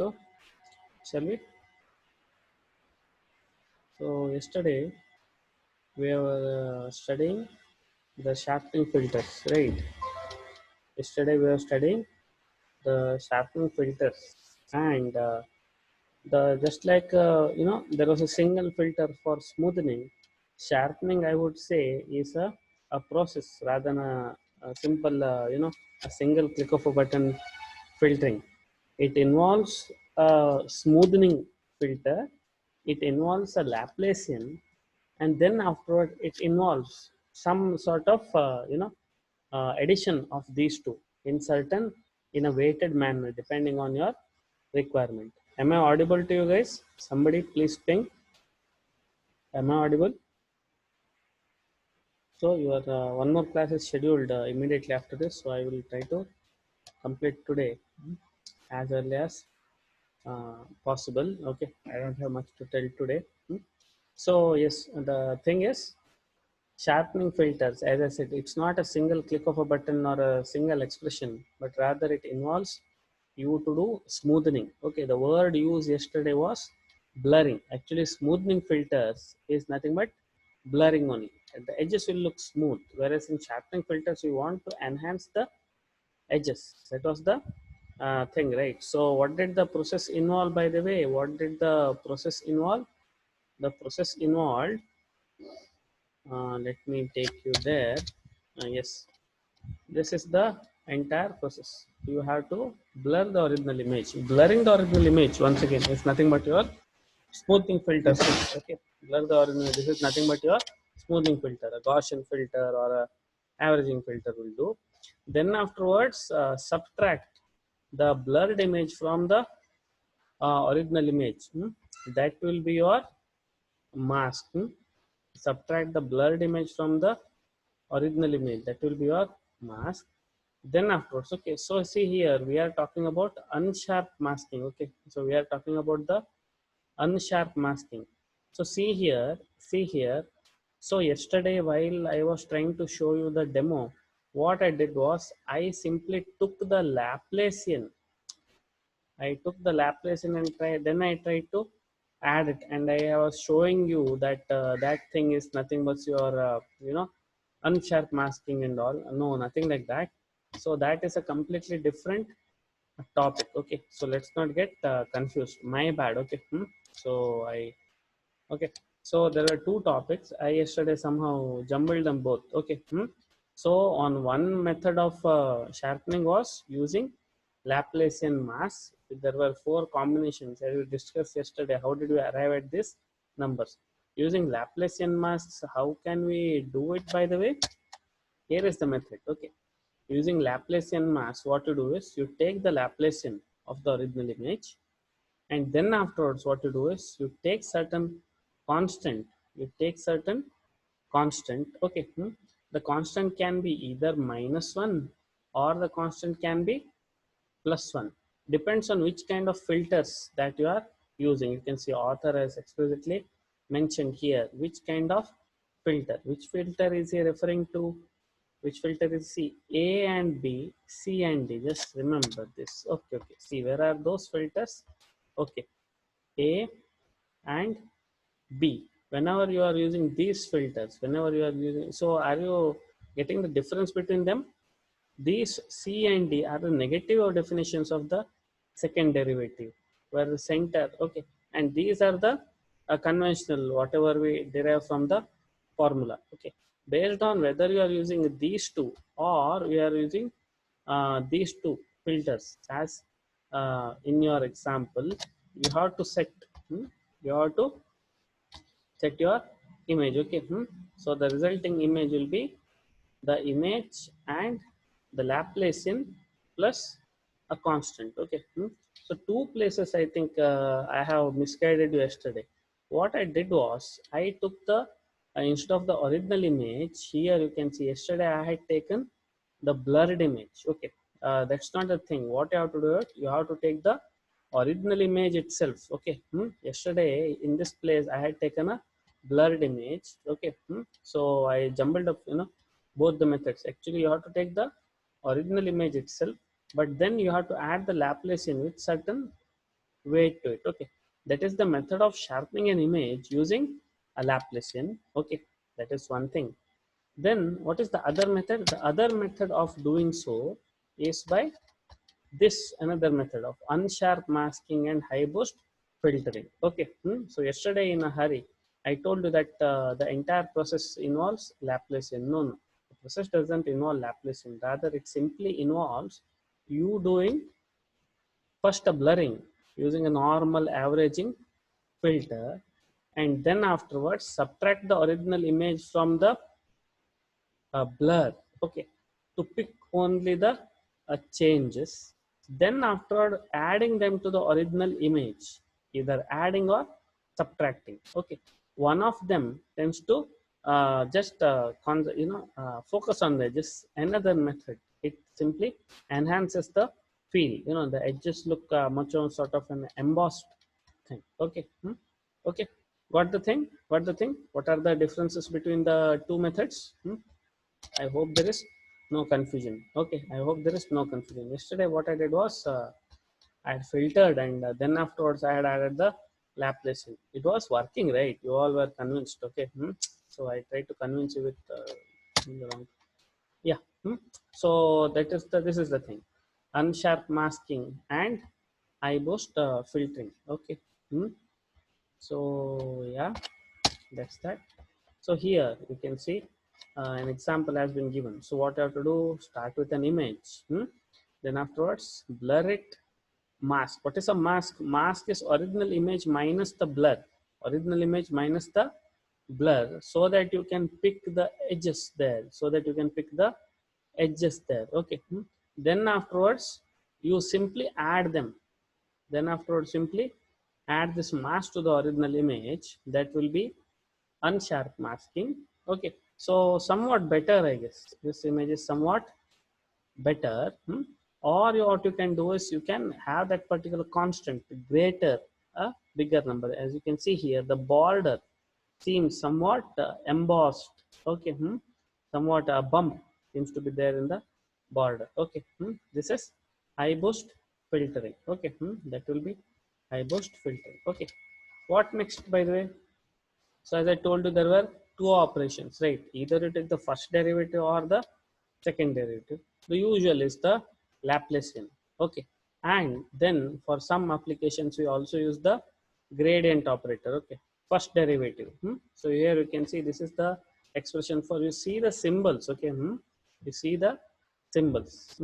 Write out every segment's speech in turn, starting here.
So, shall we? So, yesterday we were studying the sharpening filters, right? Yesterday we were studying the sharpening filters, and the just like there was a single filter for smoothening. Sharpening, I would say, is a process rather than a simple a single click of a button filtering. It involves a smoothening filter, it involves a Laplacian, and then afterward it involves some sort of addition of these two in certain, in a weighted manner depending on your requirement. Am I audible to you guys? Somebody please ping. Am I audible? So your one more class is scheduled immediately after this, so I will try to complete today as early as possible. Okay, I don't have much to tell today. So yes, the thing is, sharpening filters, as I said, it's not a single click of a button or a single expression, but rather it involves you to do smoothening. Okay, the word used yesterday was blurring. Actually, smoothening filters is nothing but blurring only. The edges will look smooth, whereas in sharpening filters, you want to enhance the edges. That was the thing, right? So, what did the process involve, by the way? What did the process involve? The process involved, let me take you there. Yes, this is the entire process. You have to blur the original image. Blurring the original image, once again, is nothing but your smoothing filter. Okay, blur the original. This is nothing but your smoothing filter. A Gaussian filter or a averaging filter will do. Then afterwards, subtract the blurred image from the original image. That will be your mask. Subtract the blurred image from the original image, that will be your mask. Then afterwards, okay, so see here we are talking about unsharp masking. Okay, so we are talking about the unsharp masking. So see here, so yesterday while I was trying to show you the demo, what I did was I simply took the Laplacian. I took the Laplacian and then I tried to add it, and I was showing you that that thing is nothing but your unsharp masking and all. No, nothing like that. So that is a completely different topic. Okay, so let's not get confused. My bad. Okay, so okay. So there are two topics. I yesterday somehow jumbled them both. Okay. So on one method of sharpening was using Laplacian mask. There were four combinations as we discussed yesterday. How did we arrive at these numbers? Using Laplacian masks, how can we do it, by the way? Here is the method. Okay. Using Laplacian mask, what you do is you take the Laplacian of the original image, and then afterwards what you do is you take certain constant. You take certain constant. Okay. The constant can be either -1 or the constant can be +1. Depends on which kind of filters that you are using. You can see author has explicitly mentioned here which kind of filter. Which filter is he referring to? Which filter is C? A and B, C and D. Just remember this. Okay, okay. See, where are those filters? Okay, A and B. Whenever you are using these filters, whenever you are using, so are you getting the difference between them? These C and D are the negative definitions of the second derivative, where the center, okay, and these are the conventional, whatever we derive from the formula, okay. Based on whether you are using these two or you are using these two filters, as in your example, you have to set, you have to set your image, okay. So the resulting image will be the image and the Laplacian plus a constant, okay. So two places I think I have misguided you yesterday. What I did was I took the instead of the original image, here you can see yesterday I had taken the blurred image, okay. That's not the thing. What you have to do, you have to take the original image itself, okay. Yesterday in this place I had taken a blurred image, okay. So I jumbled up, both the methods. Actually you have to take the original image itself, but then you have to add the Laplacian with certain weight to it. Okay, that is the method of sharpening an image using a Laplacian. Okay, that is one thing. Then what is the other method? The other method of doing so is by this another method of unsharp masking and high boost filtering. Okay, so yesterday in a hurry, I told you that the entire process involves Laplacian. No, no, the process doesn't involve Laplacian. Rather, it simply involves you doing first a blurring using a normal averaging filter, and then afterwards subtract the original image from the blur, okay, to pick only the changes, then afterward adding them to the original image, either adding or subtracting. Okay, one of them tends to just focus on the edges. Another method, it simply enhances the feel, the edges look much more sort of an embossed thing. Okay, okay, got the thing. What are the differences between the two methods? I hope there is no confusion. Okay, I hope there is no confusion. Yesterday, what I did was I had filtered, and then afterwards I had added the Laplacian. It was working, right? You all were convinced. Okay, so I tried to convince you with the wrong. Yeah. So that is the this is the thing. Unsharp masking and high boost filtering. Okay. So yeah, that's that. So here you can see an example has been given. So what you have to do, start with an image, then afterwards blur it, mask. What is a mask? Mask is original image minus the blur, original image minus the blur, so that you can pick the edges there, okay. Then afterwards you simply add them, then afterwards simply add this mask to the original image. That will be unsharp masking. Okay, so somewhat better, I guess. This image is somewhat better. Or what you can do is you can have that particular constant greater a bigger number. As you can see here, the border seems somewhat embossed. Okay, somewhat a bump seems to be there in the border. Okay, this is high boost filtering. Okay, that will be high boost filtering. Okay, what next, by the way? So as I told you, there were two operations, right? Either you take the first derivative or the second derivative. The usual is the Laplacian. Okay. And then for some applications, we also use the gradient operator. Okay. First derivative. So here you can see this is the expression for, you see the symbols. Okay. You see the symbols.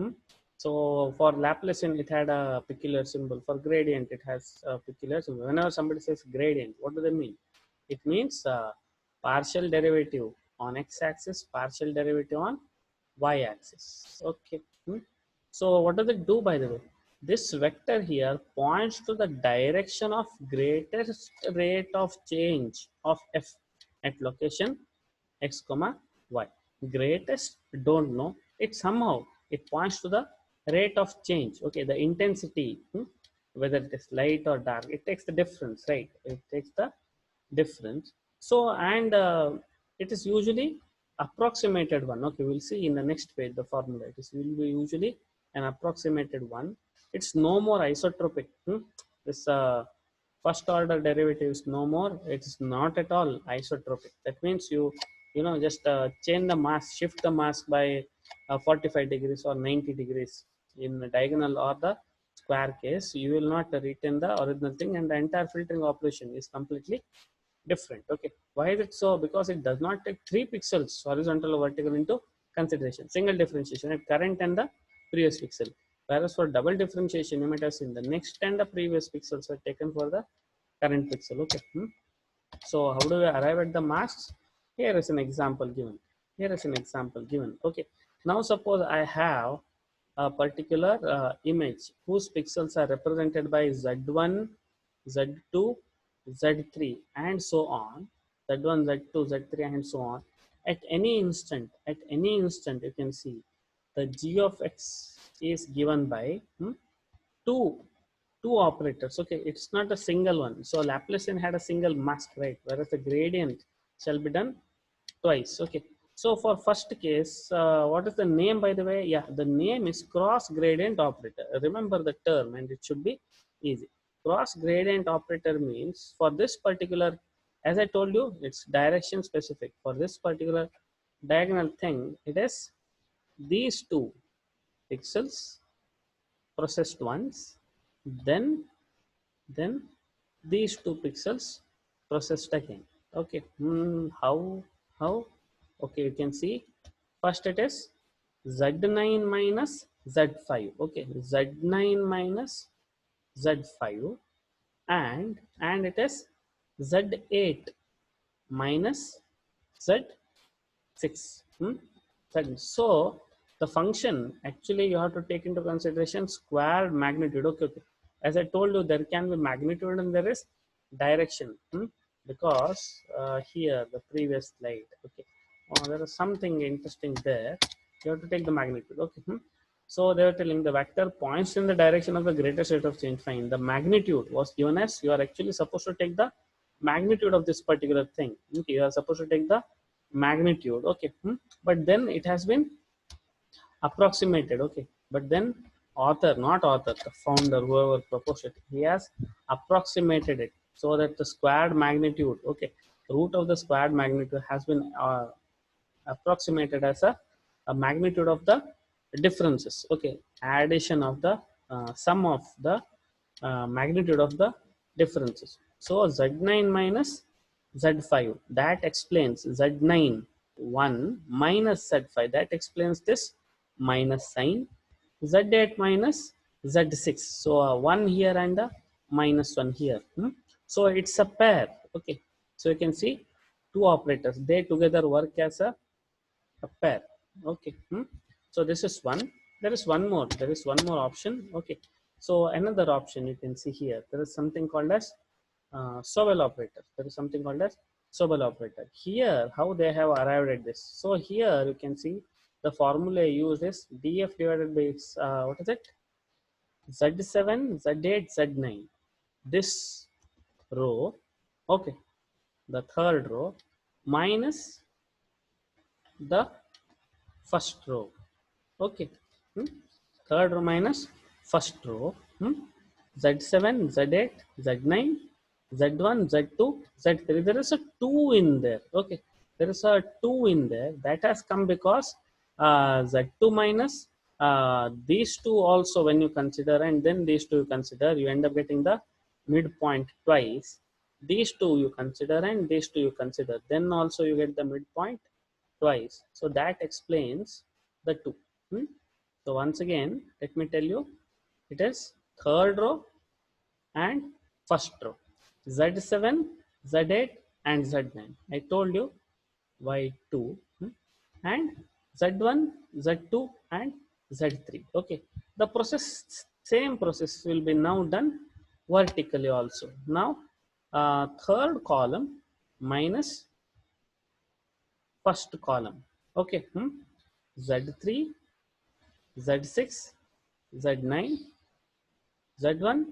So for Laplacian, it had a peculiar symbol. For gradient, it has a peculiar symbol. Whenever somebody says gradient, what do they mean? It means partial derivative on x-axis, partial derivative on y-axis. Okay. So what does it do, by the way? This vector here points to the direction of greatest rate of change of f at location x comma y. Greatest, don't know. It somehow it points to the rate of change. Okay, the intensity, whether it is light or dark, it takes the difference, right? It takes the difference. So, and it is usually approximated one. Okay, we'll see in the next page the formula. It is will be usually an approximated one. It's no more isotropic. This first order derivative is no more. It is not at all isotropic. That means you just change the mass, shift the mass by 45 degrees or 90 degrees in the diagonal or the square case. You will not retain the original thing, and the entire filtering operation is completely different. Okay, why is it so? Because it does not take 3 pixels horizontal or vertical into consideration. Single differentiation at current and the previous pixel, whereas for double differentiation you might have seen the next and the previous pixels are taken for the current pixel. Okay. So how do we arrive at the masks? Here is an example given. Okay, now suppose I have a particular image whose pixels are represented by z1, z2, z3 and so on. Z1, z2, z3 and so on. At any instant, you can see the g of x is given by two operators. Okay, it's not a single one. So Laplacian had a single mask, right? Whereas the gradient shall be done twice. Okay, so for first case, what is the name, by the way? Yeah, the name is cross gradient operator. Remember the term and it should be easy. cross gradient operator means for this particular, as I told you, it's direction specific. For this particular diagonal thing, it is these two pixels processed once, then then these two pixels processed again. Okay, how? Okay, you can see first it is z9 minus z5. Okay, z9 minus z5, and it is z8 minus z6. So the function, actually you have to take into consideration square magnitude. Okay, okay. As I told you, there can be magnitude and there is direction. Because here the previous slide. Okay, there is something interesting there. You have to take the magnitude. Okay. So they are telling the vector points in the direction of the greatest rate of change. Fine. The magnitude was given as you are actually supposed to take the magnitude of this particular thing. Okay, you are supposed to take the magnitude. Okay. But then it has been approximated. Okay, but then author, not author, the founder, whoever proposed it, he has approximated it so that the squared magnitude, okay, root of the squared magnitude has been approximated as a magnitude of the differences. Okay, addition of the sum of the magnitude of the differences. So z9 minus z5, that explains z9 1 minus z5, that explains this minus sign. z8 minus z6, so 1 here and a minus 1 here. So it's a pair. Okay, so you can see two operators, they together work as a pair. Okay. So this is one. There is one more, option. Okay, so another option you can see here, there is something called as Sobel operator. There is something called as Sobel operator. Here how they have arrived at this, so here you can see the formula used is df divided by what is it, z7 z8 z9, this row. Okay, the third row minus the first row. Okay. Hmm? Third row minus first row. Z7, Z8, Z9, Z1, Z2, Z3. There is a 2 in there. Okay. There is a 2 in there. That has come because Z2 minus these two also when you consider, and then these two you consider, you end up getting the midpoint twice. These two you consider and these two you consider. Then also you get the midpoint twice. So that explains the 2. So once again, let me tell you, it is third row and first row, Z7, Z8 and Z9. I told you why 2, and Z1, Z2 and Z3. Okay, the process, same process will be now done vertically also. Now third column minus first column. Okay. Z3, Z6, Z9, Z1,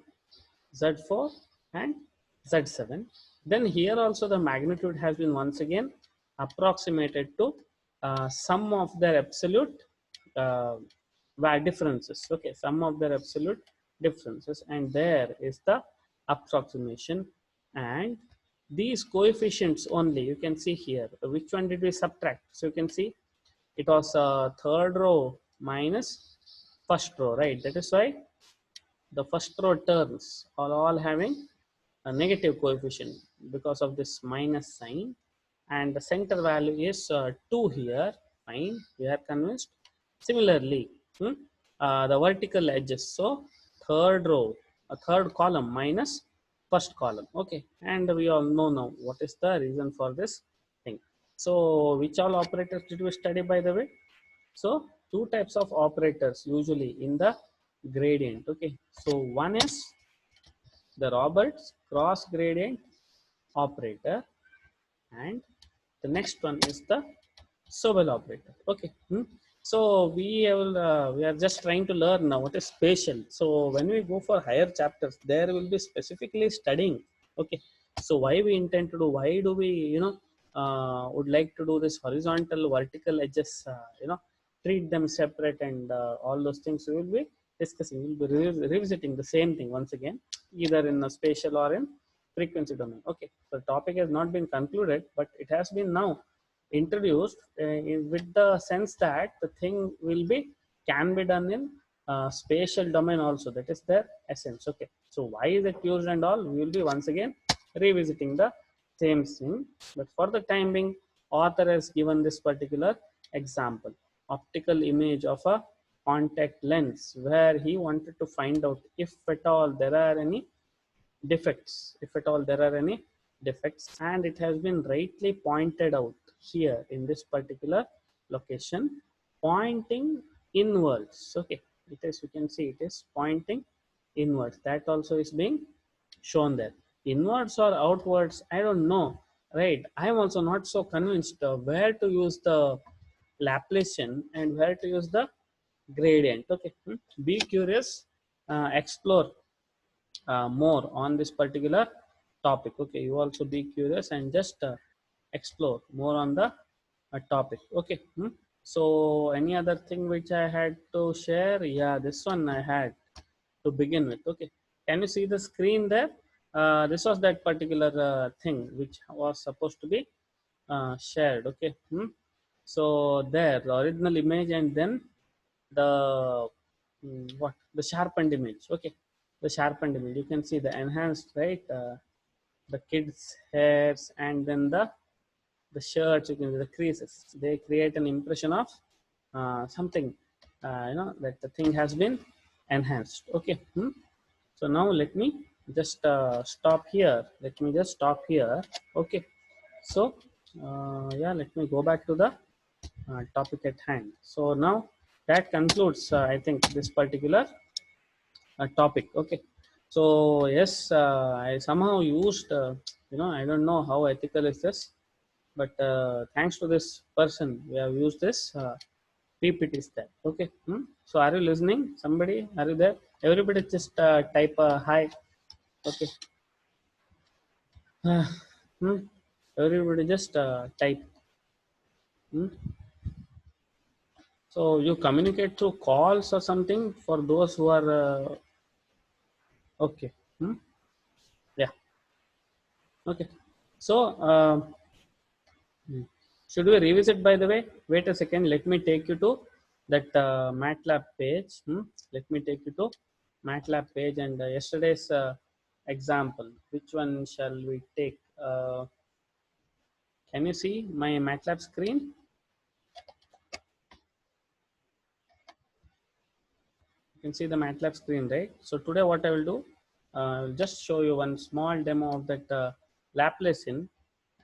Z4 and Z7. Then here also the magnitude has been once again approximated to sum of their absolute uh, differences. Okay, sum of their absolute differences, and there is the approximation. And these coefficients only you can see here. Which one did we subtract? So you can see it was third row minus first row, right? That is why the first row terms are all having a negative coefficient because of this minus sign, and the center value is 2 here. Fine, we are convinced. Similarly, the vertical edges, so third row, a third column minus first column. Okay, and we all know now what is the reason for this thing. So which all operators did we study, by the way? So two types of operators usually in the gradient. Okay, so one is the Roberts cross gradient operator, and the next one is the Sobel operator. Okay. So we are just trying to learn now what is spatial. So when we go for higher chapters, there will be specifically studying. Okay, so why we intend to do, why do we would like to do this horizontal vertical edges, treat them separate, and all those things we will be discussing, we'll be revisiting the same thing once again, either in a spatial or in frequency domain. Okay, so the topic has not been concluded, but it has been now introduced with the sense that the thing will be can be done in spatial domain also. That is their essence. Okay, so why is it used and all, we will be once again revisiting the same thing. But for the time being, author has given this particular example, optical image of a contact lens, where he wanted to find out if at all there are any defects, if at all there are any defects, and it has been rightly pointed out here in this particular location, pointing inwards. Okay, it is, you can see it is pointing inwards. That also is being shown there. Inwards or outwards, I don't know, right? I am also not so convinced where to use the Laplacian and where to use the gradient. Okay, be curious, explore more on this particular topic. Okay, you also be curious and just explore more on the topic. Okay, so any other thing which I had to share? Yeah, this one I had to begin with. Okay, can you see the screen there? This was that particular thing which was supposed to be shared. Okay, so there the original image, and then the what, the sharpened image. Okay, the sharpened image, you can see the enhanced, right? The kids hairs, and then the shirts, you can see the creases, they create an impression of something, that the thing has been enhanced. Okay, so now let me just stop here, let me just stop here. Okay, so yeah, let me go back to the topic at hand. So now that concludes, I think, this particular topic. Okay, so yes, I somehow used, I don't know how ethical is this, but thanks to this person, we have used this PPT step. Okay, so are you listening? Somebody, are you there? Everybody, just type hi. Okay, hmm? Everybody, just type. Hmm? So you communicate through calls or something for those who are okay. Yeah. Okay. So should we revisit, by the way? Wait a second. Let me take you to that Matlab page. Let me take you to Matlab page and yesterday's example. Which one shall we take? Can you see my Matlab screen? You can see the Matlab screen, right? So today what I will do, I'll just show you one small demo of that Laplacian,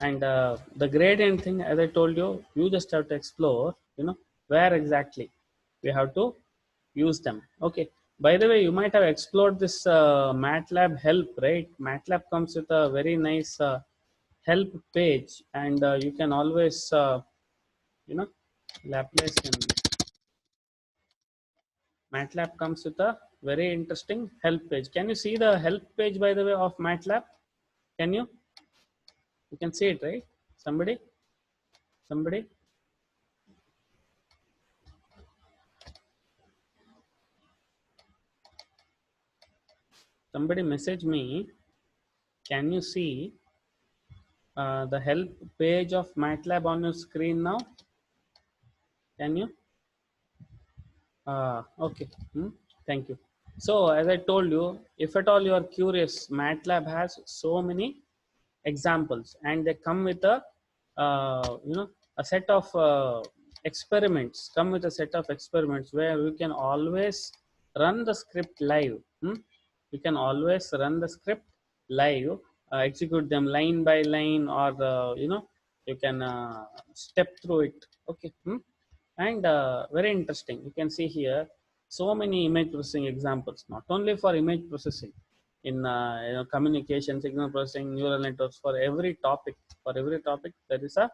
and the gradient thing. As I told you, you just have to explore, where exactly we have to use them. Okay, by the way, you might have explored this Matlab help, right? Matlab comes with a very nice help page, and you can always you know Laplacian. Matlab comes with a very interesting help page. Can you see the help page, by the way, of Matlab? Can you? You can see it, right? Somebody? Somebody? Somebody message me. Can you see the help page of Matlab on your screen now? Can you? Okay. Thank you. So as I told you, if at all you are curious, Matlab has so many examples, and they come with a a set of experiments. Come with a set of experiments where you can always run the script live. You can always run the script live, execute them line by line, or you can step through it. Okay. And very interesting, you can see here so many image processing examples, not only for image processing, in communication, signal processing, neural networks. For every topic there is a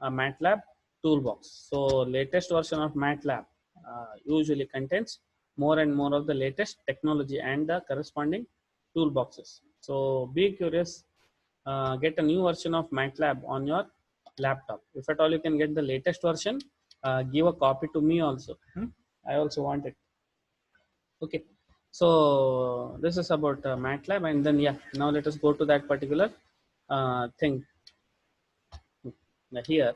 Matlab toolbox. So latest version of Matlab usually contains more and more of the latest technology and the corresponding toolboxes. So be curious, get a new version of Matlab on your laptop. If at all you can get the latest version, give a copy to me also. I also want it. Okay, so this is about MATLAB, and then yeah, now let us go to that particular thing here.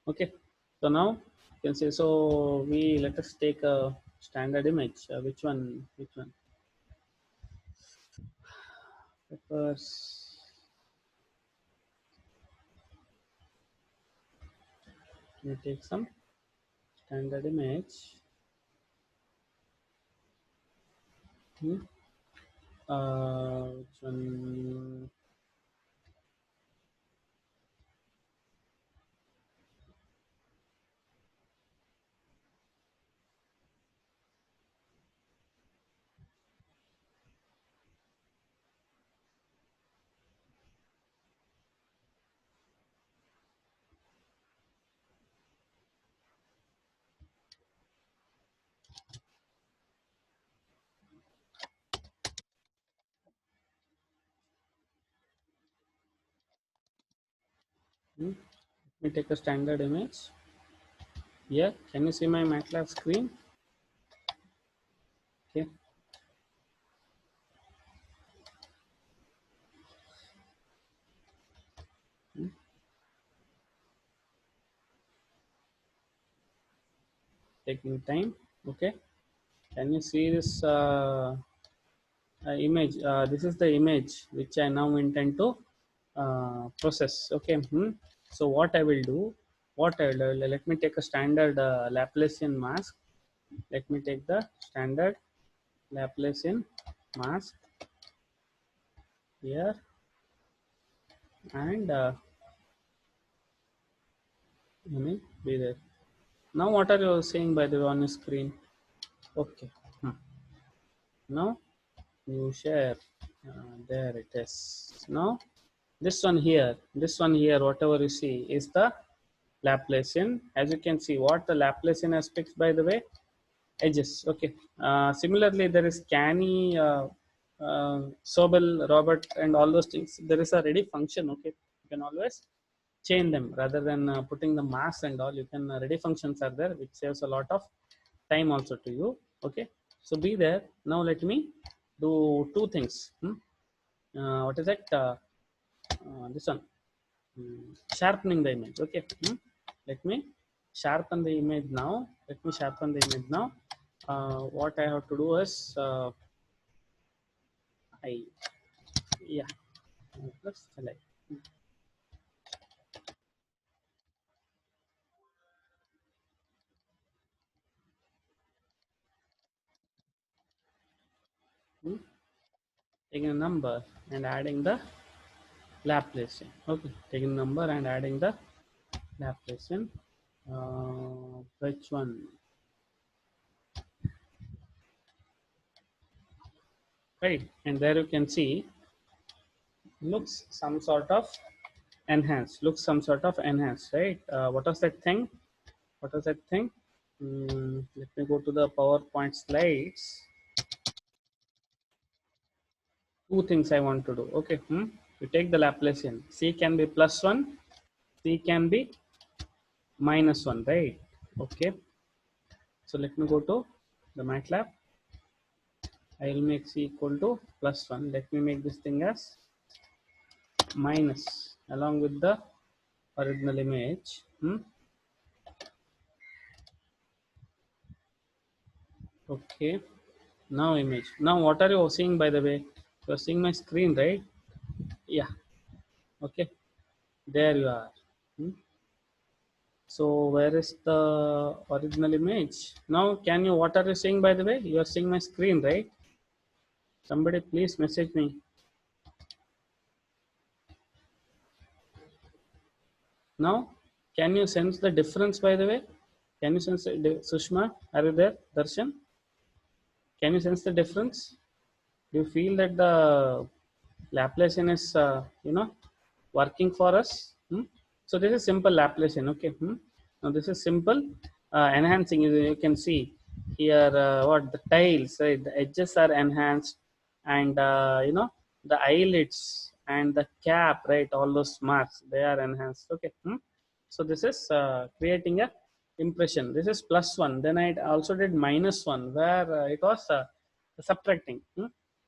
Okay, so now you can say, so we let us take a standard image. Which one? Which one? First, let me take some standard image. Hmm. Which one? Hmm. Let me take a standard image. Yeah, can you see my MATLAB screen? Okay. Hmm. Taking time. Okay. Can you see this image? This is the image which I now intend to process. Okay. Hmm. So what I will do? What I will let me take a standard Laplacian mask. Let me take the standard Laplacian mask here, and let me be there. Now, what are you seeing by the way on your screen? Okay. Hmm. Now you share. There it is. Now this one here, whatever you see is the Laplacian. As you can see, what the Laplacian aspects by the way, edges. Okay. Similarly, there is Canny, Sobel, Robert, and all those things. There is a ready function. Okay, you can always chain them rather than putting the mass and all. You can ready functions are there, which saves a lot of time also to you. Okay, so be there. Now let me do two things. What is that? This one. Sharpening the image. Okay. Let me sharpen the image now. Let me sharpen the image now. What I have to do is I yeah. Let's select. Hmm, Taking a number and adding the Laplacian. Okay, taking number and adding the Laplacian. Which one? Right, and there you can see looks some sort of enhanced. Looks some sort of enhanced, right? What was that thing? What was that thing? Let me go to the PowerPoint slides. Two things I want to do. Okay, you take the Laplacian. C can be plus one, C can be minus one, right? Okay, so let me go to the MATLAB. I will make C equal to plus one. Let me make this thing as minus along with the original image. Okay, now image. Now what are you seeing by the way? You are seeing my screen, right? Yeah. Okay, there you are. Hmm. So where is the original image? Now can you, what are you seeing by the way? You are seeing my screen, right? Somebody please message me. Now can you sense the difference by the way? Can you sense Sushma? Are you there? Darshan? Can you sense the difference? Do you feel that the Laplacian is working for us? So this is simple Laplacian. Okay. Now this is simple enhancing. You can see here what the tiles, right? The edges are enhanced, and the eyelids and the cap, right? All those marks they are enhanced. Okay. So this is creating a impression. This is plus one. Then I also did minus one, where it was subtracting.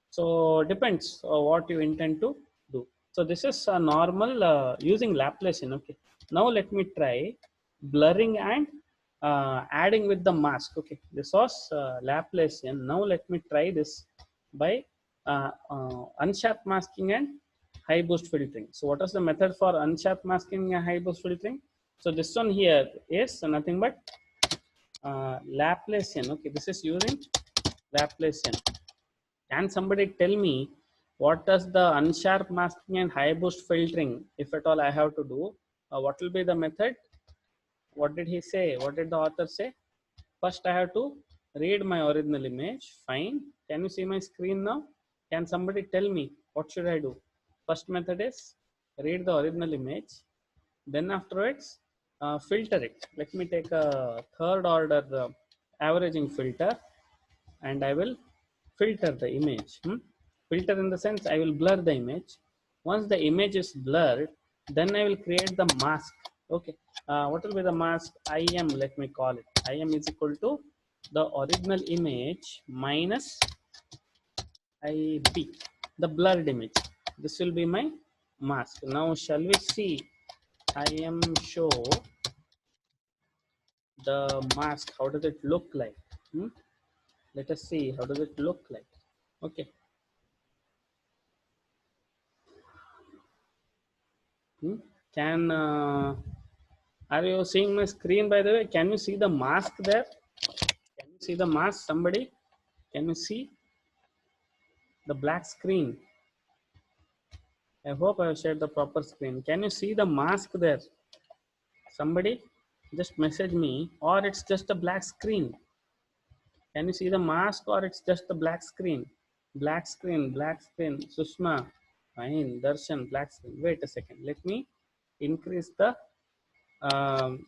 So depends what you intend to do. So this is a normal using Laplacian. Okay. Now let me try blurring and adding with the mask. Okay. This was Laplacian. Now let me try this by unsharp masking and high boost filtering. So what is the method for unsharp masking and high boost filtering? So this one here is nothing but Laplacian. Okay, this is using Laplacian. Can somebody tell me what does the unsharp masking and high boost filtering, if at all I have to do, what will be the method? What did he say? What did the author say? First, I have to read my original image. Fine. Can you see my screen now? Can somebody tell me what should I do? First method is read the original image. Then afterwards, filter it. Let me take a third order averaging filter, and I will filter the image. Filter in the sense I will blur the image. Once the image is blurred, then I will create the mask. Okay. What will be the mask? IM, let me call it. IM is equal to the original image minus IP, the blurred image. This will be my mask. Now shall we see IM show the mask? How does it look like? Let us see how does it look like. Okay. Can are you seeing my screen, by the way? Can you see the mask there? Can you see the mask? Somebody, can you see the black screen? I hope I have shared the proper screen. Can you see the mask there? Somebody just message me, or it's just a black screen. Can you see the mask, or it's just a black screen? Black screen, black screen. Sushma, fine. Darshan, black screen. Wait a second. Let me increase the um,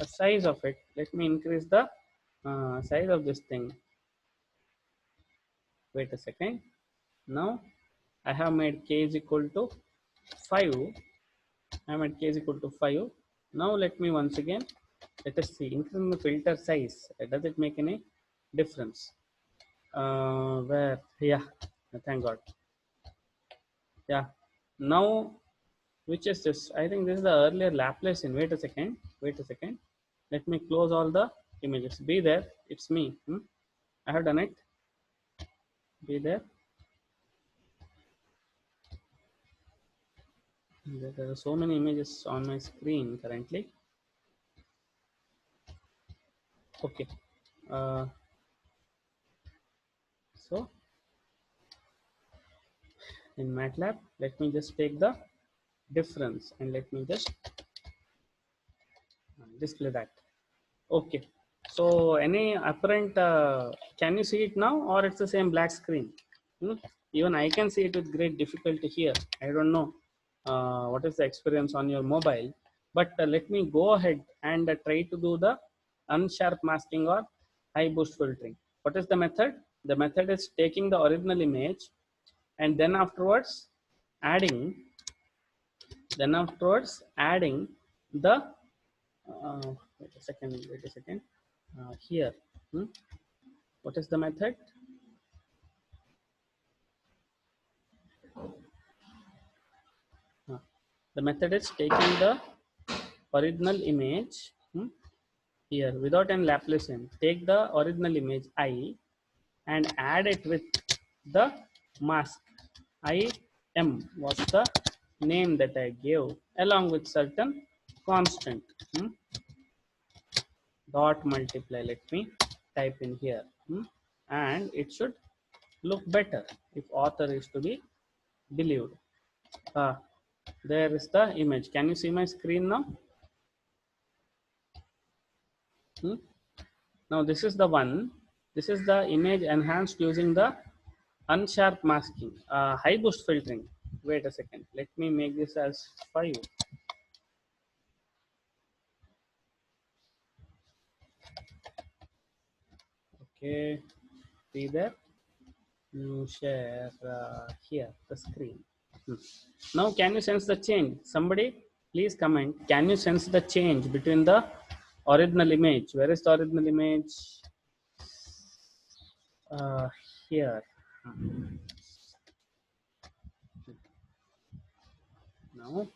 size of it. Let me increase the size of this thing. Wait a second. Now I have made k is equal to 5. I made k is equal to 5. Now let me once again, let us see, increase the filter size. Does it make any difference? Where, yeah, thank God. Yeah, now which is this? I think this is the earlier Laplacian. Wait a second. Wait a second. Let me close all the images. Be there. It's me. I have done it. Be there. There are so many images on my screen currently. Okay. So in Matlab, let me just take the difference and let me just display that. Okay. So any apparent, can you see it now, or it's the same black screen? Even I can see it with great difficulty here. I don't know what is the experience on your mobile, but let me go ahead and try to do the unsharp masking or high boost filtering. What is the method? The method is taking the original image and then afterwards adding the wait a second here. What is the method? The method is taking the original image here without any Laplacian. Take the original image I and add it with the mask. IM was the name that I gave along with certain constant. Dot multiply. Let me type in here. And it should look better if author is to be believed. There is the image. Can you see my screen now? Now this is the one. This is the image enhanced using the unsharp masking, high boost filtering. Wait a second. Let me make this as 5. Okay, see there. You share here the screen. Now can you sense the change? Somebody please comment. Can you sense the change between the original image? Where is the original image? here. Now,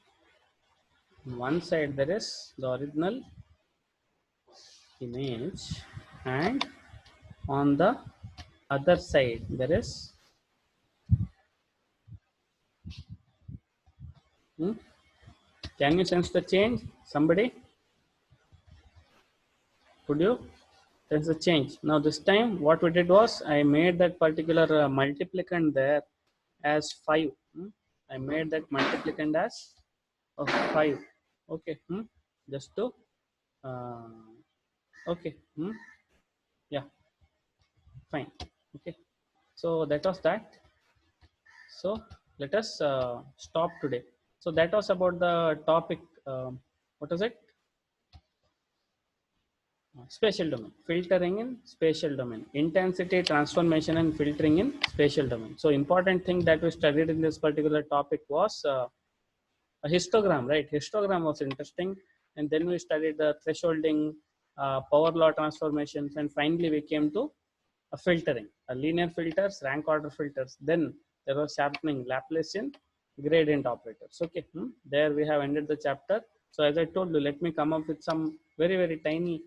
on one side there is the original image, and on the other side there is hmm, can you sense the change? Somebody, could you sense the change? Now this time what we did was I made that particular multiplicand there as 5. I made that multiplicand as 5. Okay. Just to uh, okay. Yeah, fine. Okay. So that was that. So let us stop today. So that was about the topic. What is it? Spatial domain, filtering in spatial domain, intensity transformation and filtering in spatial domain. So important thing that we studied in this particular topic was a histogram, right? Histogram was interesting, and then we studied the thresholding, power law transformations, and finally we came to a filtering, a linear filters, rank order filters. Then there was sharpening, Laplacian, gradient operators. Okay, there we have ended the chapter. So as I told you, let me come up with some very tiny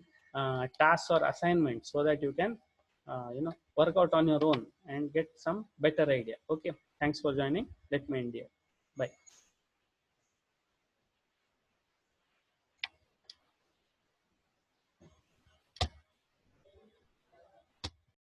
tasks or assignments so that you can work out on your own and get some better idea. Okay, thanks for joining. Let me end here. Bye.